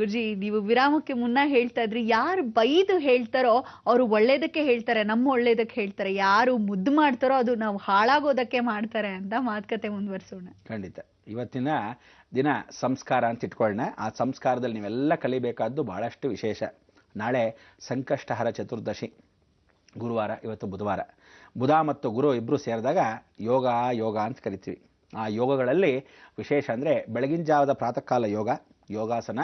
ಗುರುಜಿ, ನೀವು ವಿರಾಮಕ್ಕೆ ಮುನ್ನ ಹೇಳ್ತಾ ಇದ್ರಿ, ಯಾರು ಬೈದು ಹೇಳ್ತಾರೋ ಅವರು ಒಳ್ಳೇದಕ್ಕೆ ಹೇಳ್ತಾರೆ, ನಮ್ಮ ಒಳ್ಳೇದಕ್ಕೆ ಹೇಳ್ತಾರೆ. ಯಾರು ಮುದ್ದು ಮಾಡ್ತಾರೋ ಅದು ನಾವು ಹಾಳಾಗೋದಕ್ಕೆ ಮಾಡ್ತಾರೆ ಅಂತ ಮಾತುಕತೆ ಮುಂದುವರಿಸೋಣ. ಖಂಡಿತ. ಇವತ್ತಿನ ದಿನ ಸಂಸ್ಕಾರ ಅಂತ ಇಟ್ಕೊಳ್ಳೋಣ. ಆ ಸಂಸ್ಕಾರದಲ್ಲಿ ನೀವೆಲ್ಲ ಕಲಿಬೇಕಾದ್ದು ಬಹಳಷ್ಟು ವಿಶೇಷ. ನಾಳೆ ಸಂಕಷ್ಟಹರ ಚತುರ್ದಶಿ, ಗುರುವಾರ, ಇವತ್ತು ಬುಧವಾರ. ಬುಧ ಮತ್ತು ಗುರು ಇಬ್ಬರು ಸೇರಿದಾಗ ಯೋಗ ಅಂತ ಕರಿತೀವಿ. ಆ ಯೋಗಗಳಲ್ಲಿ ವಿಶೇಷ ಅಂದರೆ ಬೆಳಗಿನ ಜಾವದ ಪ್ರಾತಃ ಕಾಲ ಯೋಗಾಸನ,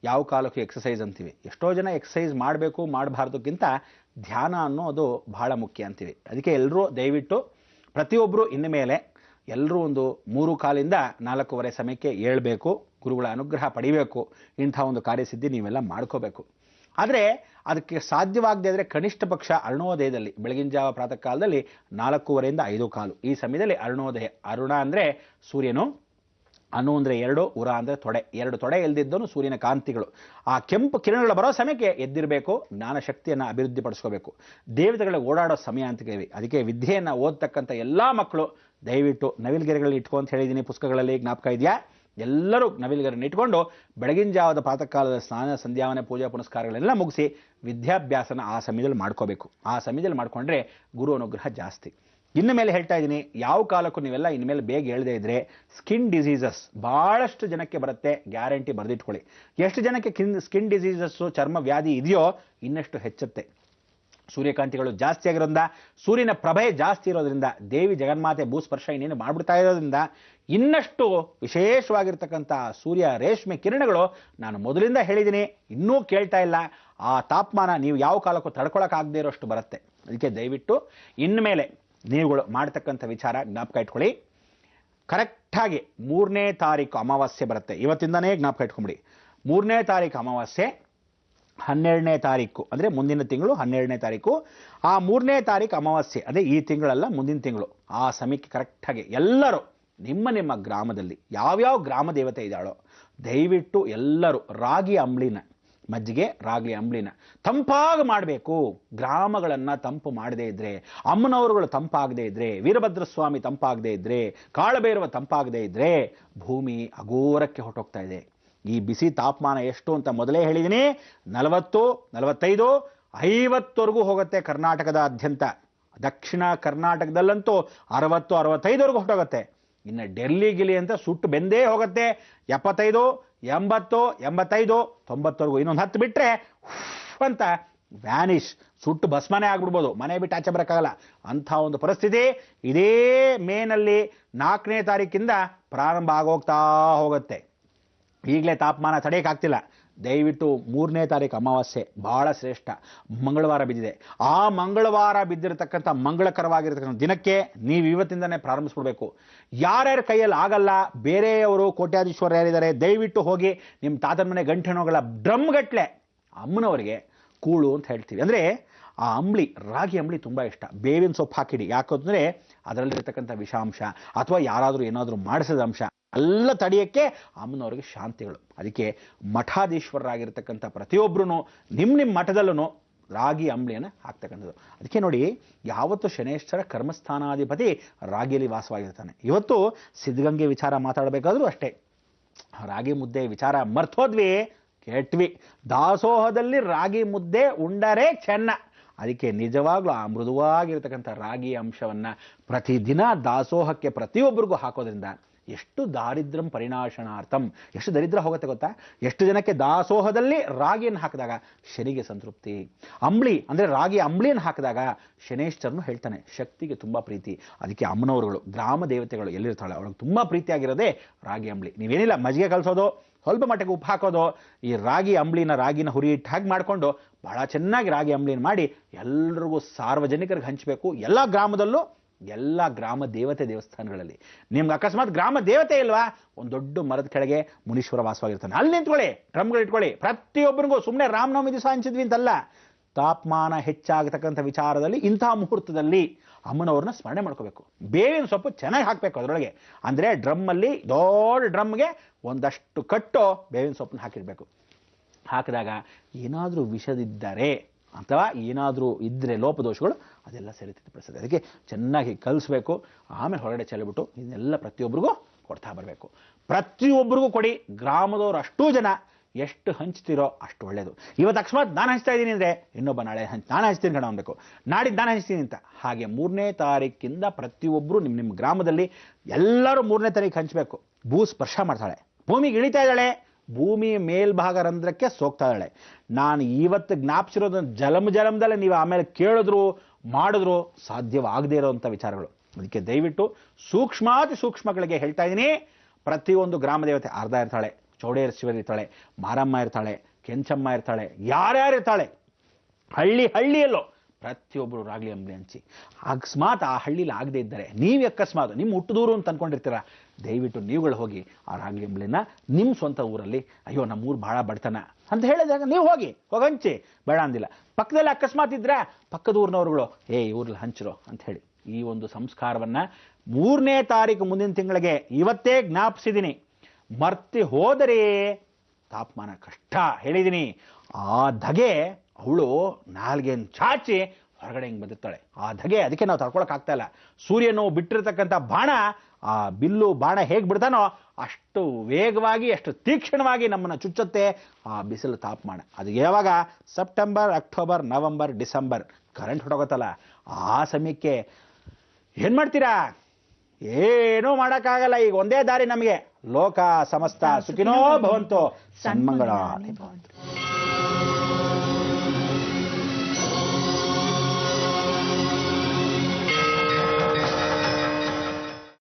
ಯಾವ ಕಾಲಕ್ಕೂ ಎಕ್ಸಸೈಸ್ ಅಂತೀವಿ. ಎಷ್ಟೋ ಜನ ಎಕ್ಸಸೈಸ್ ಮಾಡಬೇಕು ಮಾಡಬಾರ್ದಕ್ಕಿಂತ ಧ್ಯಾನ ಅನ್ನೋದು ಬಹಳ ಮುಖ್ಯ ಅಂತೀವಿ. ಅದಕ್ಕೆ ಎಲ್ಲರೂ ದಯವಿಟ್ಟು ಪ್ರತಿಯೊಬ್ಬರು ಇನ್ನು ಮೇಲೆ ಎಲ್ಲರೂ ಒಂದು 3 ಕಾಲಿಂದ 4:15 ಸಮಯಕ್ಕೆ ಏಳಬೇಕು, ಗುರುಗಳ ಅನುಗ್ರಹ ಪಡಿಬೇಕು. ಇಂಥ ಒಂದು ಕಾರ್ಯಸಿದ್ಧಿ ನೀವೆಲ್ಲ ಮಾಡ್ಕೋಬೇಕು. ಆದರೆ ಅದಕ್ಕೆ ಸಾಧ್ಯವಾಗದೇ ಇದ್ದರೆ ಕನಿಷ್ಠ ಪಕ್ಷ ಅರುಣೋದಯದಲ್ಲಿ ಬೆಳಗಿನ ಜಾವ ಪ್ರಾತಃ ಕಾಲದಲ್ಲಿ 4:15 5 ಕಾಲು ಈ ಸಮಯದಲ್ಲಿ ಅರುಣೋದಯ. ಅರುಣ ಅಂದರೆ ಸೂರ್ಯನು, ಅನು ಅಂದರೆ 2, ಉರ ಅಂದರೆ ತೊಡೆ. 2 ತೊಡೆ ಎಲ್ದಿದ್ದನು ಸೂರ್ಯನ ಕಾಂತಿಗಳು. ಆ ಕೆಂಪು ಕಿರಣಗಳು ಬರೋ ಸಮಯಕ್ಕೆ ಎದ್ದಿರಬೇಕು. ಜ್ಞಾನಶಕ್ತಿಯನ್ನು ಅಭಿವೃದ್ಧಿಪಡಿಸ್ಕೋಬೇಕು. ದೇವತೆಗಳಿಗೆ ಓಡಾಡೋ ಸಮಯ ಅಂತ ಕೇಳಿ. ಅದಕ್ಕೆ ವಿದ್ಯೆಯನ್ನು ಓದ್ತಕ್ಕಂಥ ಎಲ್ಲ ಮಕ್ಕಳು ದಯವಿಟ್ಟು ನವಿಲ್ಗೆರೆಗಳನ್ನ ಇಟ್ಕೊ ಅಂತ ಹೇಳಿದ್ದೀನಿ ಪುಸ್ತಕಗಳಲ್ಲಿ, ಜ್ಞಾಪಕ ಇದೆಯಾ? ಎಲ್ಲರೂ ನವಿಲ್ಗೆರೆಯನ್ನು ಇಟ್ಕೊಂಡು ಬೆಳಗಿನ ಜಾವದ ಪ್ರಾತಃ ಕಾಲದ ಸ್ನಾನ ಸಂಧ್ಯಾವನೆ ಪೂಜಾ ಪುನಸ್ಕಾರಗಳೆಲ್ಲ ಮುಗಿಸಿ ವಿದ್ಯಾಭ್ಯಾಸನ ಆ ಸಮಯದಲ್ಲಿ ಮಾಡ್ಕೋಬೇಕು. ಆ ಸಮಯದಲ್ಲಿ ಮಾಡ್ಕೊಂಡ್ರೆ ಗುರು ಅನುಗ್ರಹ ಜಾಸ್ತಿ. ಇನ್ನು ಮೇಲೆ ಹೇಳ್ತಾ ಇದ್ದೀನಿ, ಯಾವ ಕಾಲಕ್ಕೂ ನೀವೆಲ್ಲ ಇನ್ಮೇಲೆ ಬೇಗ ಹೇಳದೇ ಇದ್ರೆ ಸ್ಕಿನ್ ಡಿಸೀಸಸ್ ಬಹಳಷ್ಟು ಜನಕ್ಕೆ ಬರುತ್ತೆ. ಗ್ಯಾರಂಟಿ ಬರೆದಿಟ್ಕೊಳ್ಳಿ. ಎಷ್ಟು ಜನಕ್ಕೆ ಸ್ಕಿನ್ ಡಿಸೀಸಸ್ಸು, ಚರ್ಮ ವ್ಯಾಧಿ ಇದೆಯೋ ಇನ್ನಷ್ಟು ಹೆಚ್ಚುತ್ತೆ. ಸೂರ್ಯಕಾಂತಿಗಳು ಜಾಸ್ತಿ ಆಗಿರೋದ್ರಿಂದ, ಸೂರ್ಯನ ಪ್ರಭೆ ಜಾಸ್ತಿ ಇರೋದ್ರಿಂದ, ದೇವಿ ಜಗನ್ಮಾತೆ ಭೂಸ್ಪರ್ಶ ಇನ್ನೇನು ಮಾಡ್ಬಿಡ್ತಾ ಇರೋದ್ರಿಂದ ಇನ್ನಷ್ಟು ವಿಶೇಷವಾಗಿರ್ತಕ್ಕಂಥ ಸೂರ್ಯ ರೇಷ್ಮೆ ಕಿರಣಗಳು, ನಾನು ಮೊದಲಿಂದ ಹೇಳಿದ್ದೀನಿ, ಇನ್ನೂ ಕೇಳ್ತಾ ಇಲ್ಲ, ಆ ತಾಪಮಾನ ನೀವು ಯಾವ ಕಾಲಕ್ಕೂ ತಡ್ಕೊಳಕ್ಕಾಗದೇ ಇರೋಷ್ಟು ಬರುತ್ತೆ. ಅದಕ್ಕೆ ದಯವಿಟ್ಟು ಇನ್ಮೇಲೆ ನೀವುಗಳು ಮಾಡ್ತಕ್ಕಂಥ ವಿಚಾರ ಜ್ಞಾಪಕ ಇಟ್ಕೊಳ್ಳಿ. ಕರೆಕ್ಟಾಗಿ 3ನೇ ತಾರೀಕು ಅಮಾವಾಸ್ಯೆ ಬರುತ್ತೆ. ಇವತ್ತಿಂದನೇ ಜ್ಞಾಪಕ ಇಟ್ಕೊಂಬಿಡಿ. 3ನೇ ತಾರೀಕು ಅಮಾವಾಸ್ಯೆ, 12ನೇ ತಾರೀಕು ಅಂದರೆ ಮುಂದಿನ ತಿಂಗಳು 12ನೇ ತಾರೀಕು. ಆ 3ನೇ ತಾರೀಕು ಅಮಾವಾಸ್ಯೆ ಅದೇ ಈ ತಿಂಗಳಲ್ಲ, ಮುಂದಿನ ತಿಂಗಳು. ಆ ಸಮಯಕ್ಕೆ ಕರೆಕ್ಟಾಗಿ ಎಲ್ಲರೂ ನಿಮ್ಮ ಗ್ರಾಮದಲ್ಲಿ ಯಾವ್ಯಾವ ಗ್ರಾಮ ದೇವತೆ ಇದ್ದಾಳೋ ದಯವಿಟ್ಟು ಎಲ್ಲರೂ ರಾಗಿ ಅಂಬ್ಲಿನ, ಮಜ್ಜಿಗೆ ರಾಗಿ ಅಂಬ್ಲಿನ ತಂಪಾಗಿ ಮಾಡಬೇಕು. ಗ್ರಾಮಗಳನ್ನು ತಂಪು ಮಾಡದೇ ಇದ್ರೆ, ಅಮ್ಮನವರುಗಳು ತಂಪಾಗದೇ ಇದ್ರೆ, ವೀರಭದ್ರಸ್ವಾಮಿ ತಂಪಾಗದೇ ಇದ್ರೆ, ಕಾಳಭೈರವ ತಂಪಾಗದೇ ಇದ್ರೆ ಭೂಮಿ ಅಘೋರಕ್ಕೆ ಹೊರಟೋಗ್ತಾ ಇದೆ. ಈ ಬಿಸಿ ತಾಪಮಾನ ಎಷ್ಟು ಅಂತ ಮೊದಲೇ ಹೇಳಿದ್ದೀನಿ. 40, 45, 50ವರೆಗೂ ಹೋಗುತ್ತೆ ಕರ್ನಾಟಕದಾದ್ಯಂತ. ದಕ್ಷಿಣ ಕರ್ನಾಟಕದಲ್ಲಂತೂ 60, 65ವರೆಗೂ ಹೊರಟೋಗುತ್ತೆ. ಇನ್ನು ಡೆಲ್ಲಿ ಅಂತ ಸುಟ್ಟು ಬೆಂದೇ ಹೋಗುತ್ತೆ. 75, 80, 85, 90ವರೆಗೂ. ಇನ್ನೊಂದು 10 ಬಿಟ್ಟರೆ ಅಂತ ವ್ಯಾನಿಷ್, ಸುಟ್ಟು ಭಸ್ಮನೇ ಆಗ್ಬಿಡ್ಬೋದು. ಮನೆ ಬಿಟ್ಟು ಆಚೆ ಬರೋಕ್ಕಾಗಲ್ಲ. ಅಂಥ ಒಂದು ಪರಿಸ್ಥಿತಿ ಇದೇ ಮೇನಲ್ಲಿ 4ನೇ ತಾರೀಕಿಂದ ಪ್ರಾರಂಭ ಆಗೋಗ್ತಾ ಹೋಗುತ್ತೆ. ಈಗಲೇ ತಾಪಮಾನ ತಡೆಯೋಕ್ಕಾಗ್ತಿಲ್ಲ. ದಯವಿಟ್ಟು 3ನೇ ತಾರೀಕು ಅಮಾವಾಸ್ಯೆ ಬಹಳ ಶ್ರೇಷ್ಠ. ಮಂಗಳವಾರ ಬಿದ್ದಿದೆ. ಆ ಮಂಗಳವಾರ ಬಿದ್ದಿರತಕ್ಕಂಥ ಮಂಗಳಕರವಾಗಿರ್ತಕ್ಕಂಥ ದಿನಕ್ಕೆ ನೀವು ಇವತ್ತಿಂದನೇ ಪ್ರಾರಂಭಿಸ್ಬಿಡ್ಬೇಕು. ಯಾರ್ಯಾರ ಕೈಯಲ್ಲಿ ಆಗಲ್ಲ, ಬೇರೆಯವರು ಕೋಟ್ಯಾಧೀಶ್ವರ ಯಾರಿದ್ದಾರೆ ದಯವಿಟ್ಟು ಹೋಗಿ ನಿಮ್ಮ ತಾತನ ಮನೆ ಗಂಟೆನೋಗಳ ಡ್ರಮ್ ಗಟ್ಲೆ ಅಮ್ಮನವರಿಗೆ ಕೂಳು ಅಂತ ಹೇಳ್ತೀವಿ. ಅಂದರೆ ಆ ಅಂಬ್ಲಿ, ರಾಗಿ ಅಂಬ್ಲಿ ತುಂಬ ಇಷ್ಟ. ಬೇವಿನ ಸೊಪ್ಪು ಹಾಕಿಡಿ. ಯಾಕಂದರೆ ಅದರಲ್ಲಿರ್ತಕ್ಕಂಥ ವಿಷಾಂಶ ಅಥವಾ ಯಾರಾದರೂ ಏನಾದರೂ ಮಾಡಿಸಿದ ಅಂಶ ಎಲ್ಲ ತಡೆಯೋಕ್ಕೆ ಅಮ್ಮನವ್ರಿಗೆ ಶಾಂತಿಗಳು. ಅದಕ್ಕೆ ಮಠಾಧೀಶ್ವರರಾಗಿರ್ತಕ್ಕಂಥ ಪ್ರತಿಯೊಬ್ಬರೂ ನಿಮ್ಮ ಮಠದಲ್ಲೂ ರಾಗಿ ಅಂಬ್ಲಿಯನ್ನು ಹಾಕ್ತಕ್ಕಂಥದ್ದು. ಅದಕ್ಕೆ ನೋಡಿ, ಯಾವತ್ತು ಶನೇಶ್ವರ ಕರ್ಮಸ್ಥಾನಾಧಿಪತಿ ರಾಗಿಯಲ್ಲಿ ವಾಸವಾಗಿರ್ತಾನೆ. ಇವತ್ತು ಸಿದ್ಧಗಂಗೆ ವಿಚಾರ ಮಾತಾಡಬೇಕಾದ್ರೂ ಅಷ್ಟೇ, ರಾಗಿ ಮುದ್ದೆ ವಿಚಾರ ಮರ್ತೋದ್ವಿ, ಕೆಟ್ವಿ. ದಾಸೋಹದಲ್ಲಿ ರಾಗಿ ಮುದ್ದೆ ಉಂಡರೆ ಚೆನ್ನ. ಅದಕ್ಕೆ ನಿಜವಾಗ್ಲೂ ಆ ಮೃದುವಾಗಿರ್ತಕ್ಕಂಥ ರಾಗಿ ಅಂಶವನ್ನು ಪ್ರತಿದಿನ ದಾಸೋಹಕ್ಕೆ ಪ್ರತಿಯೊಬ್ಬರಿಗೂ ಹಾಕೋದ್ರಿಂದ ಎಷ್ಟು ದಾರಿದ್ರ್ಯಂ ಪರಿನಾಶನಾರ್ಥಂ, ಎಷ್ಟು ದರಿದ್ರ ಹೋಗುತ್ತೆ ಗೊತ್ತಾ? ಎಷ್ಟು ಜನಕ್ಕೆ ದಾಸೋಹದಲ್ಲಿ ರಾಗಿಯನ್ನು ಹಾಕಿದಾಗ ಶನಿಗೆ ಸಂತೃಪ್ತಿ. ಅಂಬ್ಲಿ ಅಂದರೆ ರಾಗಿ ಅಂಬ್ಲಿಯನ್ನು ಹಾಕಿದಾಗ ಶನೇಶ್ವರನು ಹೇಳ್ತಾನೆ ಶಕ್ತಿಗೆ ತುಂಬ ಪ್ರೀತಿ. ಅದಕ್ಕೆ ಅಮ್ಮನವರುಗಳು, ಗ್ರಾಮ ದೇವತೆಗಳು ಎಲ್ಲಿರ್ತಾಳೆ ಅವಳಿಗೆ ತುಂಬ ಪ್ರೀತಿಯಾಗಿರೋದೇ ರಾಗಿ ಅಂಬ್ಲಿ. ನೀವೇನಿಲ್ಲ, ಮಜ್ಜಿಗೆ ಕಲಸೋದು, ಸ್ವಲ್ಪ ಮಟ್ಟಿಗೆ ಉಪ್ಪು ಹಾಕೋದು, ಈ ರಾಗಿನ ಹುರಿ ಇಟ್ಟು ಹಾಗೆ ಮಾಡಿಕೊಂಡು ಬಹಳ ಚೆನ್ನಾಗಿ ರಾಗಿ ಅಂಬ್ಲಿನ ಮಾಡಿ ಎಲ್ರಿಗೂ ಸಾರ್ವಜನಿಕರಿಗೆ ಹಂಚಬೇಕು. ಎಲ್ಲ ಗ್ರಾಮದಲ್ಲೂ, ಎಲ್ಲ ಗ್ರಾಮ ದೇವತೆ ದೇವಸ್ಥಾನಗಳಲ್ಲಿ. ನಿಮ್ಗೆ ಅಕಸ್ಮಾತ್ ಗ್ರಾಮ ದೇವತೆ ಇಲ್ವಾ, ಒಂದು ದೊಡ್ಡ ಮರದ ಕೆಳಗೆ ಮುನೀಶ್ವರ ವಾಸವಾಗಿರ್ತಾನೆ, ಅಲ್ಲಿ ನಿಂತ್ಕೊಳ್ಳಿ, ಡ್ರಮ್ಗಳು ಇಟ್ಕೊಳ್ಳಿ. ಪ್ರತಿಯೊಬ್ಬರಿಗೂ ಸುಮ್ಮನೆ ರಾಮನವಮಿ ದಿವಸ ಹಂಚಿದ್ವಿ ಅಂತಲ್ಲ, ತಾಪಮಾನ ಹೆಚ್ಚಾಗತಕ್ಕಂಥ ವಿಚಾರದಲ್ಲಿ ಇಂಥ ಮುಹೂರ್ತದಲ್ಲಿ ಅಮ್ಮನವ್ರನ್ನ ಸ್ಮರಣೆ ಮಾಡ್ಕೋಬೇಕು. ಬೇವಿನ ಸೊಪ್ಪು ಚೆನ್ನಾಗಿ ಹಾಕಬೇಕು ಅದರೊಳಗೆ. ಅಂದರೆ ಡ್ರಮ್ಮಲ್ಲಿ, ದೊಡ್ಡ ಡ್ರಮ್ಗೆ ಒಂದಷ್ಟು ಕಟ್ಟು ಬೇವಿನ ಸೊಪ್ಪನ್ನ ಹಾಕಿರಬೇಕು. ಹಾಕಿದಾಗ ಏನಾದರೂ ವಿಷದಿದ್ದರೆ ಅಥವಾ ಏನಾದರೂ ಇದ್ದರೆ ಲೋಪದೋಷಗಳು ಅದೆಲ್ಲ ಸರಿತಿತ್ತು ಪ್ರಸಾದ. ಅದಕ್ಕೆ ಚೆನ್ನಾಗಿ ಕಲಿಸ್ಬೇಕು. ಆಮೇಲೆ ಹೊರಗಡೆ ಚೆಲ್ಲಿಬಿಟ್ಟು ಇದನ್ನೆಲ್ಲ ಪ್ರತಿಯೊಬ್ಬರಿಗೂ ಕೊಡ್ತಾ ಬರಬೇಕು. ಪ್ರತಿಯೊಬ್ಬರಿಗೂ ಕೊಡಿ. ಗ್ರಾಮದವರು ಅಷ್ಟೂ ಜನ ಎಷ್ಟು ಹಂಚ್ತಿರೋ ಅಷ್ಟು ಒಳ್ಳೇದು. ಇವತ್ತು ಅಕಸ್ಮಾತ್ ನಾನು ಹಂಚ್ತಾ ಇದ್ದೀನಿ ಅಂದರೆ ಇನ್ನೊಬ್ಬ ನಾಳೆ ನಾನು ಹಂಚ್ತೀನಿ ಕಣ ಅನ್ಬೇಕು, ನಾಡಿದ್ದು ನಾನು ಹಂಚ್ತೀನಿ ಅಂತ. ಹಾಗೆ 3ನೇ ತಾರೀಕಿಂದ ಪ್ರತಿಯೊಬ್ಬರು ನಿಮ್ಮ ಗ್ರಾಮದಲ್ಲಿ ಎಲ್ಲರೂ 3ನೇ ತಾರೀಕು ಹಂಚಬೇಕು. ಭೂ ಸ್ಪರ್ಶ ಮಾಡ್ತಾಳೆ, ಭೂಮಿಗೆ ಇಳಿತಾ ಇದ್ದಾಳೆ, ಭೂಮಿ ಮೇಲ್ಭಾಗ ರಂಧ್ರಕ್ಕೆ ಸೋಗ್ತಾ ಇದ್ದಾಳೆ. ನಾನು ಇವತ್ತು ಜ್ಞಾಪಿಸಿರೋದನ್ನು ಜಲಮದಲ್ಲೇ ನೀವು ಆಮೇಲೆ ಕೇಳಿದ್ರು ಮಾಡಿದ್ರು ಸಾಧ್ಯವಾಗದೇ ಇರೋವಂಥ ವಿಚಾರಗಳು. ಅದಕ್ಕೆ ದಯವಿಟ್ಟು ಸೂಕ್ಷ್ಮಾತಿ ಸೂಕ್ಷ್ಮಗಳಿಗೆ ಹೇಳ್ತಾ ಇದ್ದೀನಿ. ಪ್ರತಿಯೊಂದು ಗ್ರಾಮ ದೇವತೆ ಅರ್ಧ ಇರ್ತಾಳೆ, ಚೌಡೇರ ಶಿವರ್ ಇರ್ತಾಳೆ, ಮಾರಮ್ಮ ಇರ್ತಾಳೆ, ಕೆಂಚಮ್ಮ ಇರ್ತಾಳೆ, ಯಾರ್ಯಾರು ಇರ್ತಾಳೆ, ಹಳ್ಳಿಯಲ್ಲೋ ಪ್ರತಿಯೊಬ್ಬರು ರಾಗ್ಲಿ ಅಂಬಲಿ ಹಂಚಿ. ಅಕಸ್ಮಾತ್ ಆ ಹಳ್ಳಿಲಿ ಆಗದೆ ಇದ್ದರೆ ನೀವು ಅಕಸ್ಮಾತ್ ನಿಮ್ಮ ಹುಟ್ಟದೂರು ಅಂತ ಅನ್ಕೊಂಡಿರ್ತೀರ, ದಯವಿಟ್ಟು ನೀವುಗಳು ಹೋಗಿ ಆ ರಾಗ್ಲಿ ಅಂಬಲಿನ ನಿಮ್ಮ ಸ್ವಂತ ಊರಲ್ಲಿ, ಅಯ್ಯೋ ನಮ್ಮೂರು ಭಾಳ ಬಡತನ ಅಂತ ಹೇಳಿದಾಗ ನೀವು ಹೋಗಿ ಹಂಚಿ, ಬೇಡ ಅಂದಿಲ್ಲ. ಪಕ್ಕದಲ್ಲಿ ಅಕಸ್ಮಾತ್ ಇದ್ರೆ ಪಕ್ಕದ ಊರಿನವ್ರುಗಳು ಈ ಊರಲ್ಲಿ ಹಂಚರು ಅಂತ ಹೇಳಿ ಈ ಒಂದು ಸಂಸ್ಕಾರವನ್ನ 3ನೇ ತಾರೀಕು ಮುಂದಿನ ತಿಂಗಳಿಗೆ ಇವತ್ತೇ ಜ್ಞಾಪಿಸಿದ್ದೀನಿ. ಮರ್ತಿ ಹೋದರೆ ತಾಪಮಾನ ಕಷ್ಟ ಹೇಳಿದ್ದೀನಿ. ಆ ಧಗೆ ಅವಳು ನಾಲ್ಗೆನ್ ಚಾಚಿ ಹೊರಗಡೆ ಹಿಂಗೆ ಬಂದಿರ್ತಾಳೆ. ಆ ಧಗೆ ಅದಕ್ಕೆ ನಾವು ತಡ್ಕೊಳಕ್ ಆಗ್ತಾ ಇಲ್ಲ. ಸೂರ್ಯನು ಬಿಟ್ಟಿರ್ತಕ್ಕಂಥ ಬಾಣ, ಆ ಬಿಲ್ಲು ಬಾಣ ಹೇಗೆ ಬಿಡ್ತಾನೋ ಅಷ್ಟು ವೇಗವಾಗಿ ಅಷ್ಟು ತೀಕ್ಷ್ಣವಾಗಿ ನಮ್ಮನ್ನು ಚುಚ್ಚುತ್ತೆ ಆ ಬಿಸಿಲು ತಾಪಮಾನ. ಅದು ಯಾವಾಗ September, October, November, December current ಹೊಡೋಗುತ್ತಲ್ಲ, ಆ ಸಮಯಕ್ಕೆ ಏನ್ ಮಾಡ್ತೀರಾ? ಏನೂ ಮಾಡೋಕ್ಕಾಗಲ್ಲ. ಈಗ ಒಂದೇ ದಾರಿ ನಮಗೆ, ಲೋಕ ಸಮಸ್ತ ಸುಖಿನೋ ಭವಂತು, ಸನ್ಮಂಗಳಾನಿ ಭವಂತು.